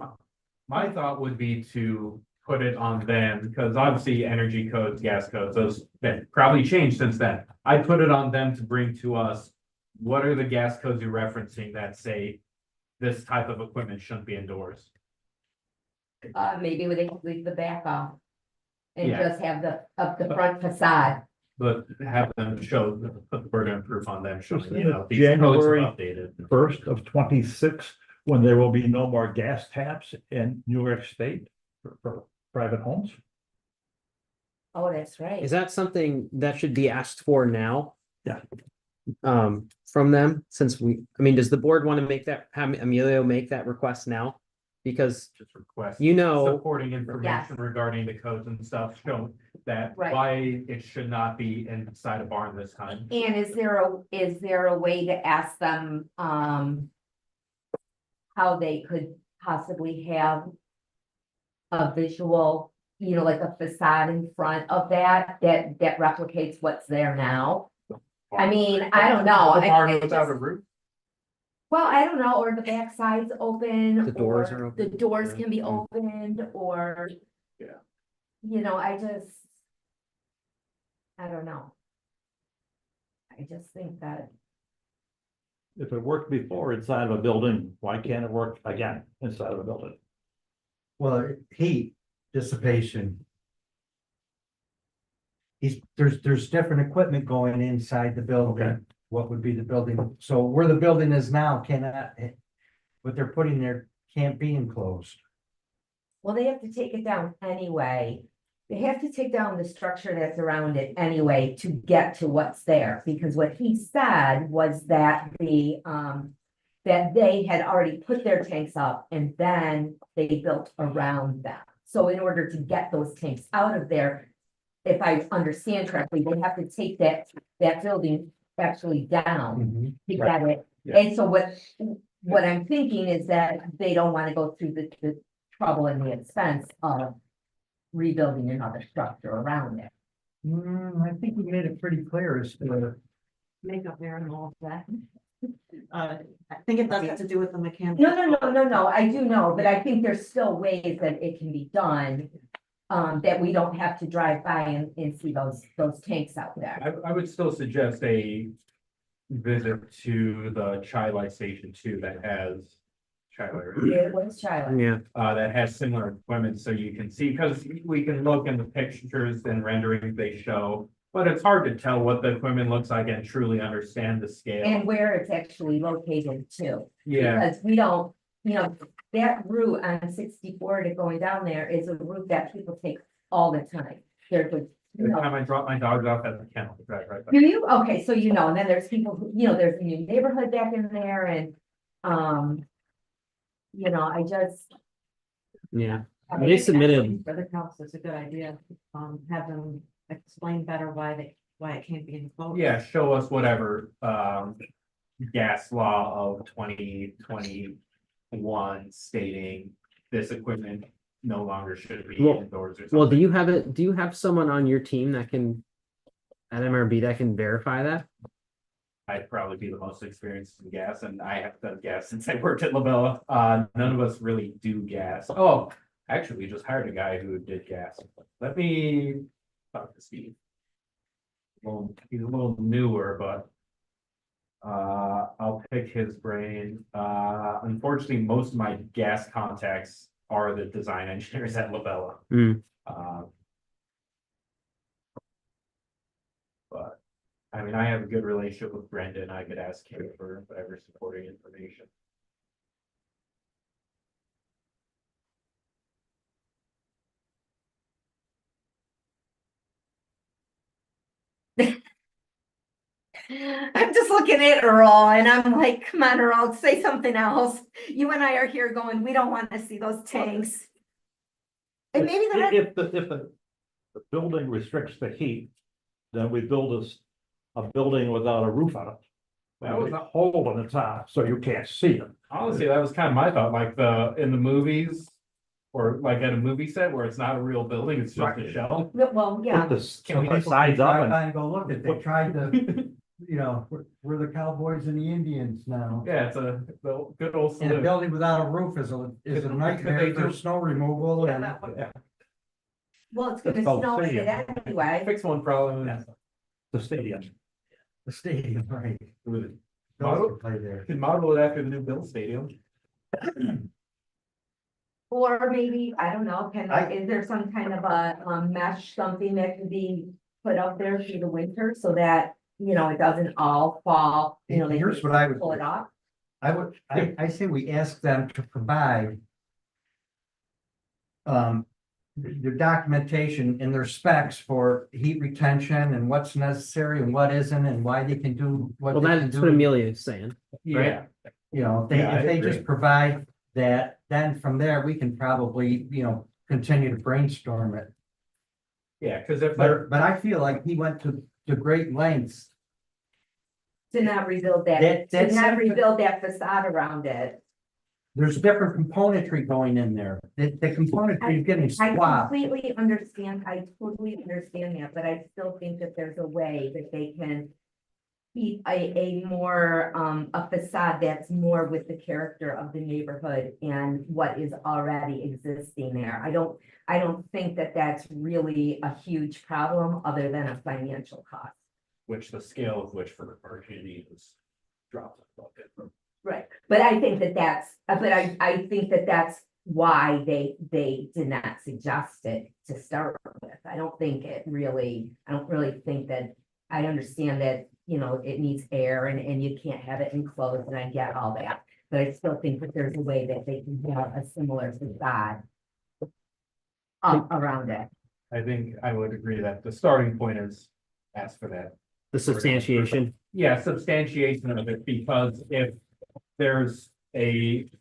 My thought would be to put it on them, because obviously energy codes, gas codes, those that probably changed since then. I put it on them to bring to us, what are the gas codes you're referencing that say this type of equipment shouldn't be indoors? maybe they could leave the back off. And Yeah. just have the front facade. But have them show, put the burden of proof on them, showing, you know, these January codes have updated. 1st of 26, when there will be no more gas taps in New York State for private homes. Oh, that's right. Is that something that should be asked for now? Yeah. From them, since I mean, does the board want to make that, have Emilio make that request now? Because Just request. you know, Supporting information regarding the codes and stuff, show that Right. why it should not be inside a barn this time. And is there a way to ask them, how they could possibly have a visual, you know, like a facade in front of that replicates what's there now? I mean, I don't know. The barn It without a just- roof? Well, I don't know, or the back side's open. The doors or are open, The doors yeah. can be opened, or. Yeah. You know, I don't know. I just think that, If it worked before inside of a building, why can't it work again inside of a building? Well, heat dissipation. There's different equipment going inside the Okay. building. What would be the building? So where the building is now cannot, what they're putting there can't be enclosed. well, they have to take it down anyway. They have to take down the structure that's around it anyway to get to what's there, because what he said was that that they had already put their tanks up and then they built around them. So in order to get those tanks out of there, if I understand correctly, they have to take that building actually down to get it. Yeah. And so what I'm thinking is that they don't want to go through the trouble and the expense of rebuilding another structure around it. I think we made it pretty clear as to. Makeup there and all of that. I think it does have to do with the mechanics. No, I do know, but I think there's still ways that it can be done. That we don't have to drive by and see those tanks out there. I would still suggest a visit to the Chi Light Station 2 that has It was Charlotte. yeah, that has similar equipment, so you can see, because we can look in the pictures and renderings they show. But it's hard to tell what the equipment looks like and truly understand the scale. And where it's actually located too. Yeah, Because we don't, you know, that route on 64 to going down there is a route that people take all the time. There's a, you every know. time I drop my dogs off at the kennel, right, right. Do you? Okay, so you know, and then there's people who, you know, there's a new neighborhood back in there and, you know, I just. yeah. I They think submitted, For the council, it's a good idea, have them explain better why it can't be enclosed. Yeah, show us whatever, gas law of 2021 stating this equipment no longer should be Well- indoors or well, do something. you have someone on your team that can, at MRB that can verify that? I'd probably be the most experienced in gas, and I have done gas since I worked at Labella. None of us really do gas. Oh, actually, we just hired a guy who did gas. Let me talk to Steve. Well, he's a little newer, but I'll pick his brain. Unfortunately, most of my gas contacts are the design engineers at Labella. Hmm. But I mean, I have a good relationship with Brendan. I could ask him for whatever supporting information. I'm just looking at Earl and I'm like, come on, Earl, say something else. You and I are here going, we don't want to see those tanks. And maybe they're not, If the building restricts the heat, then we build a building without a roof on it. That was a hole in the top, so you can't see them. honestly, that was kind of my thought, like in the movies. Or like at a movie set where it's not a real building, it's just a shell. Well, yeah, Put Can we the just sides up Drive and by and go look at, they tried to, you know, we're the cowboys and the Indians now. Yeah, it's the good old And a salute. building without a roof is a Could nightmare they for do- snow removal and. well, it's gonna It's called snow in stadium. it anyway. Fix one problem. the stadium. The stadium, right. Model, Bills could play there. could model it after the new Bill Stadium. Or maybe, I don't know, I- is there some kind of a mesh, something that can be put up there through the winter so that, you know, it doesn't all fall, you know, they Here's can what I would pull it do. off? I say we ask them to provide. Their documentation and their specs for heat retention and what's necessary and what isn't and why they can do what Well, they can that's what do. Amelia is saying. Yeah, You know, Yeah, I if they just agree. provide that, then from there, we can probably, you know, continue to brainstorm it. yeah, cause if they're, But I feel like he went to great lengths. To not rebuild that, That- to that's not something- rebuild that facade around it. There's different componentry going in there. The componentry is getting I swapped. completely understand, I totally understand that, but I still think that there's a way that they can keep a more, a facade that's more with the character of the neighborhood and what is already existing there. I don't think that that's really a huge problem other than a financial cost. which the scale of which for RGD is dropped. a bit. Right, but I think that I think that that's why they did not suggest it to start with. I don't really think that, I understand that, you know, it needs air and you can't have it enclosed, and I get all that. But I still think that there's a way that they can have a similar facade around it. I think I would agree that the starting point is ask for that. The substantiation. Yeah, substantiation of it, because if there's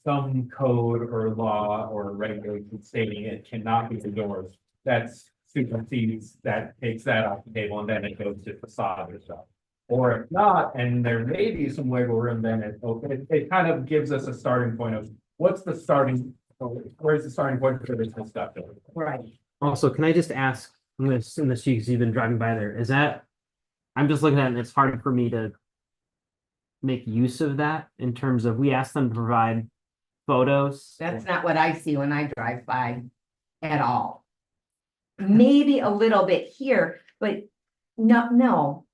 some code or law or regulation stating it cannot be indoors, that's supersedes, that takes that off the table, and then it goes to facade or stuff. Or if not, and there may be some wiggle room, then it kind of gives us a starting point of where's the starting point for this discussion? Right. Also, can I just ask, I'm gonna assume this because you've been driving by there, is that? I'm just looking at it and it's hard for me to make use of that in terms of, we asked them to provide photos. That's not what I see when I drive by at all. Maybe a little bit here, but no.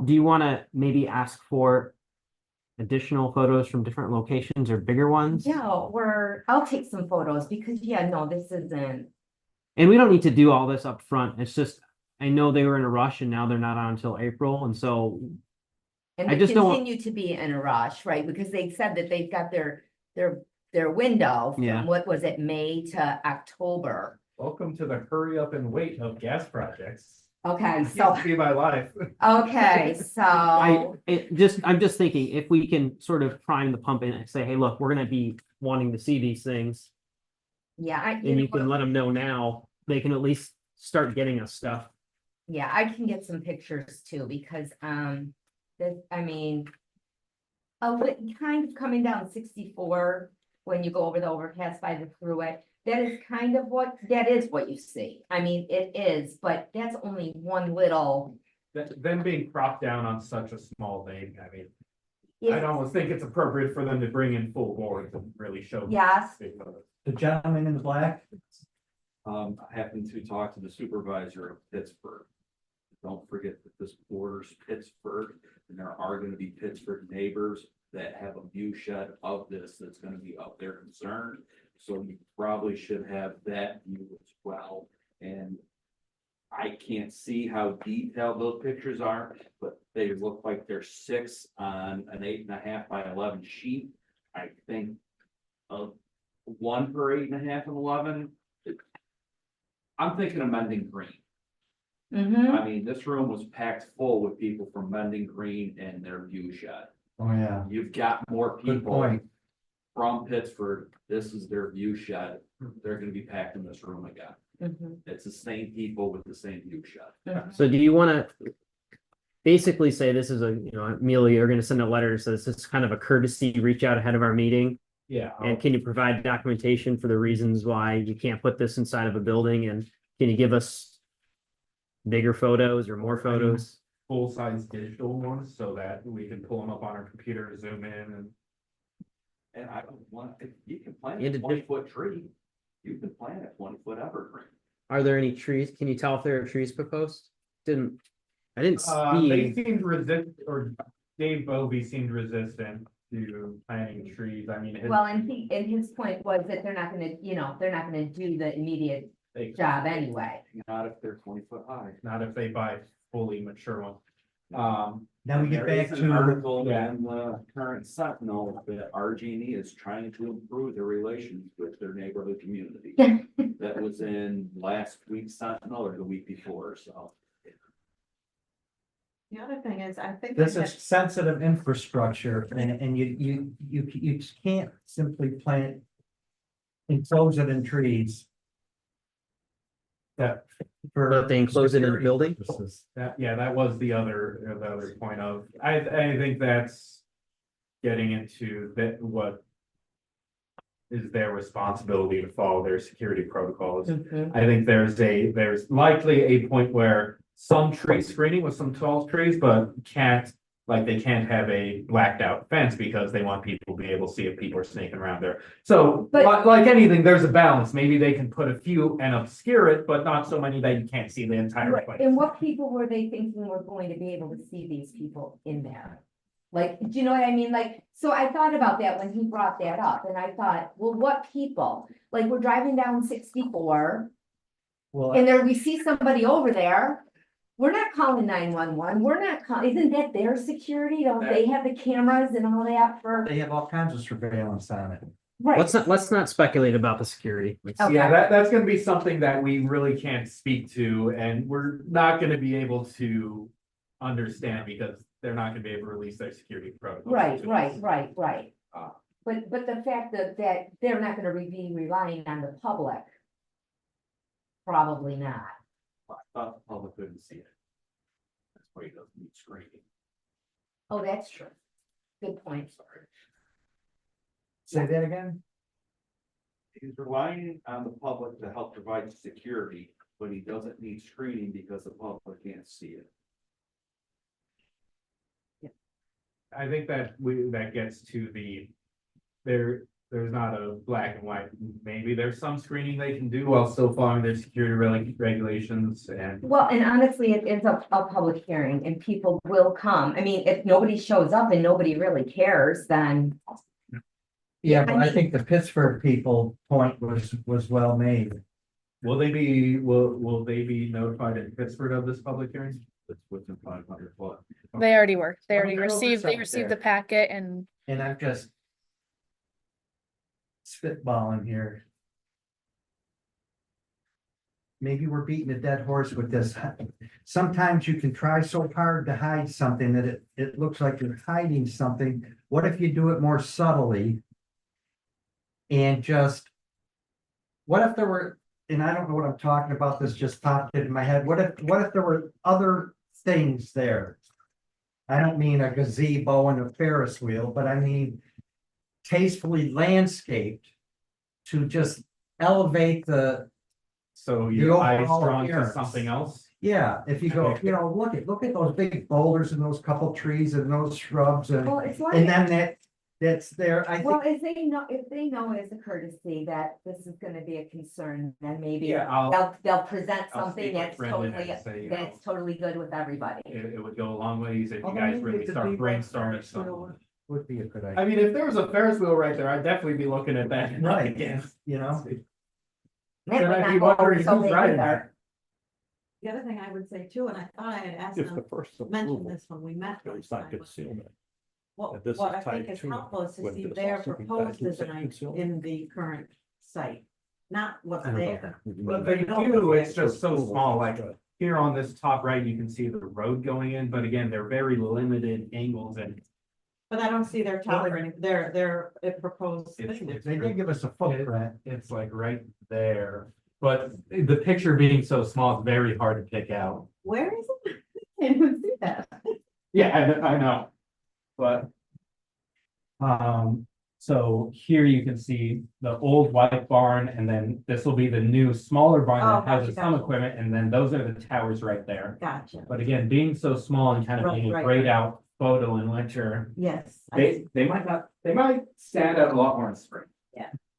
Do you wanna maybe ask for additional photos from different locations or bigger ones? Yeah, I'll take some photos because, yeah, no, this isn't, And we don't need to do all this up front. It's just, I know they were in a rush and now they're not on until April, and so and I they just don't want- continue to be in a rush, right? Because they said that they've got their window Yeah. from, what was it, May to October. Welcome to the hurry up and wait of gas projects. Okay, Used so, to be my life. okay, so, I'm just thinking if we can sort of prime the pump and say, hey, look, we're gonna be wanting to see these things. yeah, And you can let them know now, they can at least start getting us stuff. yeah, I can get some pictures too, because, kind of coming down 64, when you go over the overpass by the thruway, that is what you see. I mean, it is, but that's only one little. Them being propped down on such a small thing, I mean, I'd It's- almost think it's appropriate for them to bring in full boards and really show. Yes, big photos. The gentleman in the black, I happened to talk to the supervisor of Pittsburgh. Don't forget that this borders Pittsburgh, and there are gonna be Pittsburgh neighbors that have a view shed of this that's gonna be of their concern. So you probably should have that view as well, and I can't see how detailed those pictures are, but they look like they're 6 on an 8.5 by 11 sheet. I think of 1 per 8.5 and 11. I'm thinking of Mending Green. mm-hmm, I mean, this room was packed full with people from Mending Green and their view shed. oh yeah, You've got more good people point. from Pittsburgh. This is their view shed. They're gonna be packed in this room again. mm-hmm. It's the same people with the same view shed. So do you wanna, basically say this is a, you know, Amelia, you're gonna send a letter, so this is kind of a courtesy, reach out ahead of our meeting. Yeah. And can you provide documentation for the reasons why you can't put this inside of a building, and can you give us bigger photos or more photos? Full-size digital ones so that we can pull them up on our computer, zoom in and. And I don't want, if you can plant And a it- 20-foot tree, you can plant a 20-foot evergreen. Are there any trees? Can you tell if there are trees proposed? I didn't They see. seemed or Dave Bovee seemed resistant to planting trees. I mean. Well, and his point was that they're not gonna, you know, they're not gonna do the immediate job anyway. Not if they're 20-foot high. Not if they buy fully mature ones. Now we get There back is an to, article yeah. in the current Sentinel that RG&E is trying to improve their relations with their neighborhood community. That was in last week's Sentinel or the week before, so. The other thing is, I think. this is sensitive infrastructure and you can't simply plant. Enclose it in trees. Yeah. For. But they enclose it in a security building? purposes. That was the other point of, I think that's getting into that what is their responsibility to follow their security protocols. I think there's likely a point where some tree screening with some tall trees, but they can't have a blacked out fence because they want people to be able to see if people are sneaking around there. So, But- like anything, there's a balance. Maybe they can put a few and obscure it, but not so many that you can't see the entire Right, place. and what people were they thinking were going to be able to see these people in there? Like, do you know what I mean? Like, so I thought about that when he brought that up, and I thought, well, what people? Like, we're driving down 64, Well, and there, we see somebody over there. We're not calling 911, we're not calling, isn't that their security? Don't they have the cameras and all that for? they have all kinds of surveillance on it. Right. Let's not speculate about the security. Okay. Yeah, that's gonna be something that we really can't speak to, and we're not gonna be able to understand because they're not gonna be able to release their security protocols. Right. Ah. But the fact that they're not gonna be relying on the public. Probably not. I thought the public couldn't see it. That's why he doesn't need screening. Oh, that's true. Good point. Say that again? He's relying on the public to help provide security, but he doesn't need screening because the public can't see it. I think that that gets to there's not a black and white, maybe there's some screening they can do while still following their security regulations and. Well, and honestly, it is a public hearing and people will come. I mean, if nobody shows up and nobody really cares, then. Yeah, but I think the Pittsburgh people point was well made. Will they be notified in Pittsburgh of this public hearing? That's within 500 foot. They already were. They Well, already there's received oversight the there. packet and And I'm just. Spitballing here. Maybe we're beating a dead horse with this. Sometimes you can try so hard to hide something that it looks like you're hiding something. What if you do it more subtly? And just. What if there were, and I don't know what I'm talking about, this just popped into my head. What if there were other things there? I don't mean a gazebo and a Ferris wheel, but I mean tastefully landscaped to just elevate the, So The your eyes overall drawn to appearance. something else? yeah, if you go, look at those big boulders and those couple trees and those shrubs and Well, it's and like, then that's there, I well, think, if they know as a courtesy that this is gonna be a concern, then maybe. Yeah, They'll present I'll something speak with that's Brendan totally, and say, you know, that's totally good with everybody. it would go a long ways if you although guys maybe really the start big brainstorming Ferris wheel something. would be a good I idea, mean, if there was a Ferris wheel right there, I'd definitely be looking at that. Right. Yeah. you know? That Then would I'd not be go over wondering so who's big riding either. that. The other thing I would say too, and I thought I had asked If them, the first mentioned approval, this when we met. it's last not time, was concealment. What, that this what is I think tied is to helpful is to whether see it's their also tied proposed to design concealment. in the current site, not what's I don't know there. But they do, it's just so small, like here on this top right, you can see the road going in, but again, they're very limited angles and. But I don't see their tower, their proposed It's- thing. it's They did give us a footprint. It's like right there, but the picture being so small, it's very hard to pick out. Where is it? I didn't see that. Yeah, I know, but. So here you can see the old white barn, and then this will be the new smaller barn Oh, that has gotcha, some gotcha. equipment, and then those are the towers right there. Gotcha. But again, being so small and kind of Right, being a right, grayed right. out photo in winter, Yes. they might not, they might stand out a lot more in spring.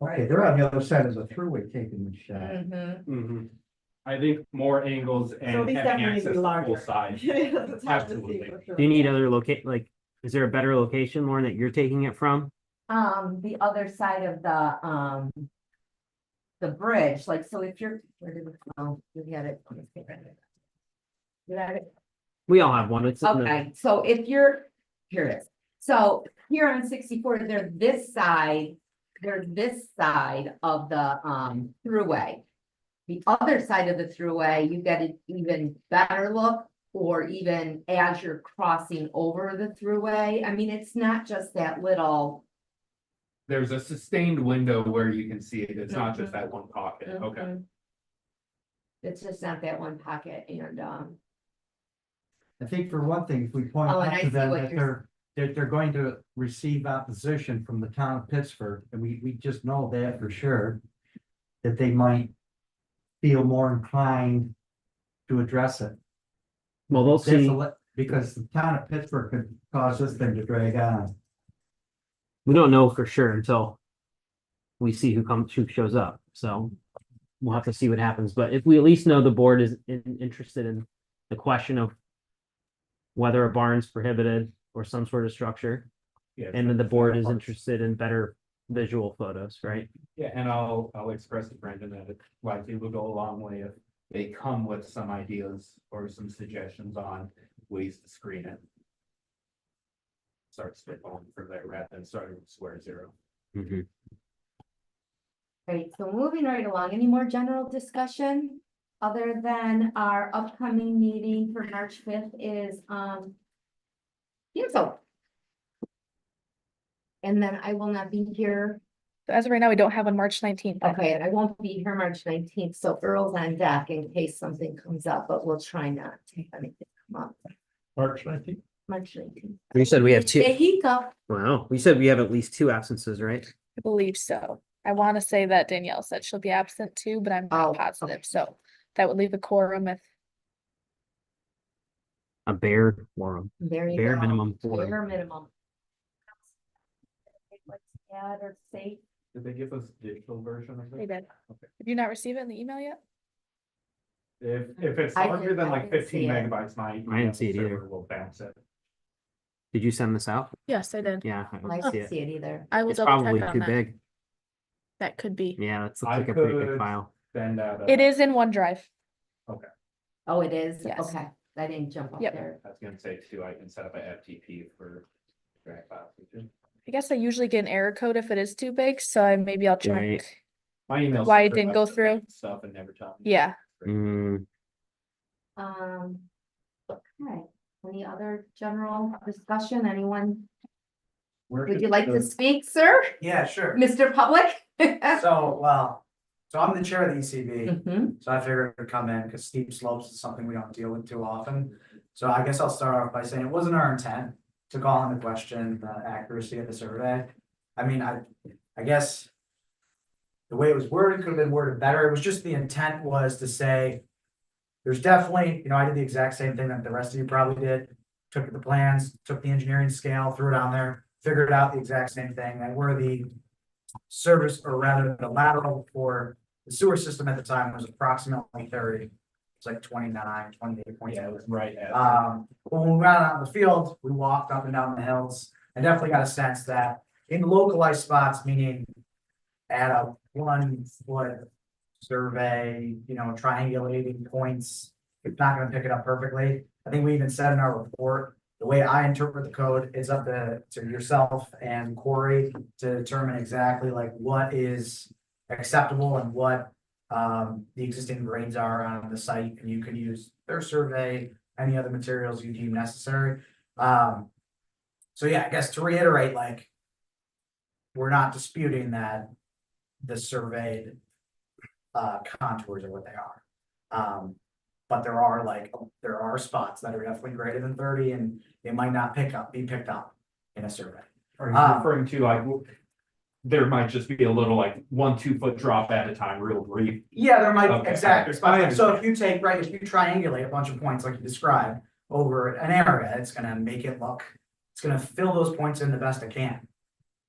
Okay, they're on the other side of the throughway taking the shot. Mhm. I think more angles So and these having definitely need access to be to full larger. size. It's hard to see Absolutely. for sure. Do you need other like, is there a better location, Lauren, that you're taking it from? The other side of the bridge, like, so if you're, where did it, oh, you had it. Let me see. You had it? We all have one. It's in the- Okay, so if you're, here it is. So here on 64, they're this side of the throughway. The other side of the throughway, you get an even better look, or even as you're crossing over the throughway. I mean, it's not just that little. There's a sustained window where you can see it. It's not just that one pocket. Okay. Mhm. It's just not that one pocket, and I think for one thing, if we point Oh, and out I to see them what that you're- they're going to receive opposition from the town of Pittsburgh, and we just know that for sure. That they might feel more inclined to address it. Well, they'll That's see. because the town of Pittsburgh could cause this thing to drag on. We don't know for sure until we see who shows up. So we'll have to see what happens. But if we at least know the board is interested in the question of whether a barn's prohibited or some sort of structure, Yeah, and then the board is parts. interested in better visual photos, right? Yeah, and I'll express to Brendan that it likely will go a long way if they come with some ideas or some suggestions on ways to screen it. Start spitballing from there rather than starting with square zero. Right, so moving right along, any more general discussion? Other than our upcoming meeting for March 5th is, so. And then I will not be here, So as of right now, we don't have on March 19th. okay, and I won't be here March 19th, so Earl's on deck in case something comes up, but we'll try not to have anything come up. March 19th. March 19th. You said we have two. There you go. Wow, we said we have at least two absences, right? I believe so. I want to say that Danielle said she'll be absent too, but I'm Oh, not okay. positive. So that would leave a quorum if A bare quorum. There you Bare go. minimum quorum. Bare minimum. Let's add or say, Did they give us digital version of they it? did. Okay. Did you not receive it in the email yet? If it's I larger didn't- than I like didn't see 15 it. megabytes, my I didn't see it email either. server will bounce it. Did you send this out? Yes, I did. Yeah, I I didn't see didn't it. see it either. I will It's double probably check too on that. big. That could be. Yeah, that looks I like a pretty big could- file. Send out. It is in OneDrive. Oh, it is? Yes. Okay, I didn't jump up Yep. there. I was gonna say too, I can set up a FTP for drag files. I guess I usually get an error code if it is too big, so maybe I'll check. Right. My email. Why it didn't go through? Stuff and never tell me. Yeah. Mm, Okay, any other general discussion? Anyone? Where Would could you like to the- speak, sir? Yeah, sure. Mr. Public? So I'm the chair of the ECB, Mhm. so I figured I'd come in because steep slopes is something we don't deal with too often. So I guess I'll start off by saying it wasn't our intent to call into question the accuracy of the survey. I mean, I guess the way it was worded could have been worded better. It was just the intent was to say there's definitely, I did the exact same thing that the rest of you probably did. Took the plans, took the engineering scale, threw it on there, figured out the exact same thing, and where the service, or rather the lateral for the sewer system at the time was approximately 30. It's like 29, 28. Yeah, it was right at. But when we went out in the field, we walked up and down the hills, and definitely got a sense that in localized spots, meaning at a 1 foot survey, triangulating points, it's not gonna pick it up perfectly. I think we even said in our report, the way I interpret the code, it's up to yourself and Corey to determine exactly like what is acceptable and what the existing grades are on the site, and you can use their survey, any other materials you deem necessary. So yeah, I guess to reiterate, like, we're not disputing that the surveyed contours are what they are. But there are spots that are definitely greater than 30 and it might not be picked up in a survey. Are you Ah. referring to like, there might just be a little like 1-2 foot drop at a time, real brief? Yeah, there might, Okay, exactly. I So if you take, right, if you triangulate a bunch of points like you described over an area, it's gonna make it look, it's gonna fill those points in the best it can.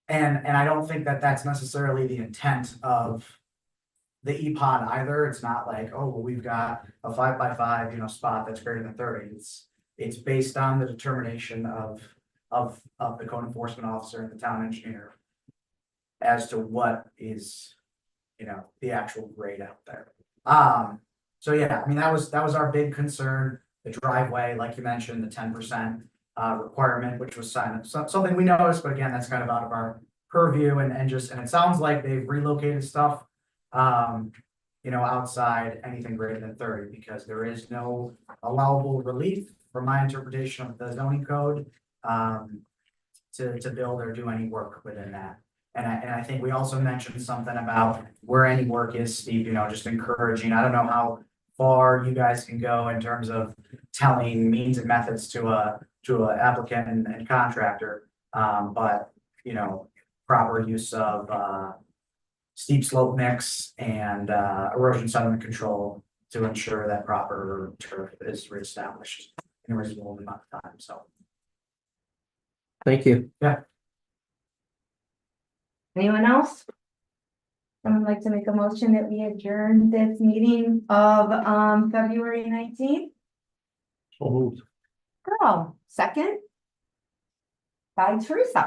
And I don't think that that's necessarily the intent of the EPOD either. It's not like, oh, well, we've got a 5x5, spot that's greater than 30. It's based on the determination of the code enforcement officer and the town engineer as to what is, the actual grade out there. So yeah, I mean, that was our big concern, the driveway, like you mentioned, the 10% requirement, which was something we noticed, but again, that's kind of out of our purview and it sounds like they've relocated stuff. Outside anything greater than 30, because there is no allowable relief from my interpretation of the zoning code. To build or do any work within that. And I think we also mentioned something about where any work is steep, just encouraging. I don't know how far you guys can go in terms of telling means and methods to a applicant and contractor. But proper use of steep slope mix and erosion sediment control to ensure that proper turf is reestablished in a reasonable amount of time. So. Thank you. Anyone else? Someone like to make a motion that we adjourn this meeting of February 19th? So moved. Girl, second? By Teresa.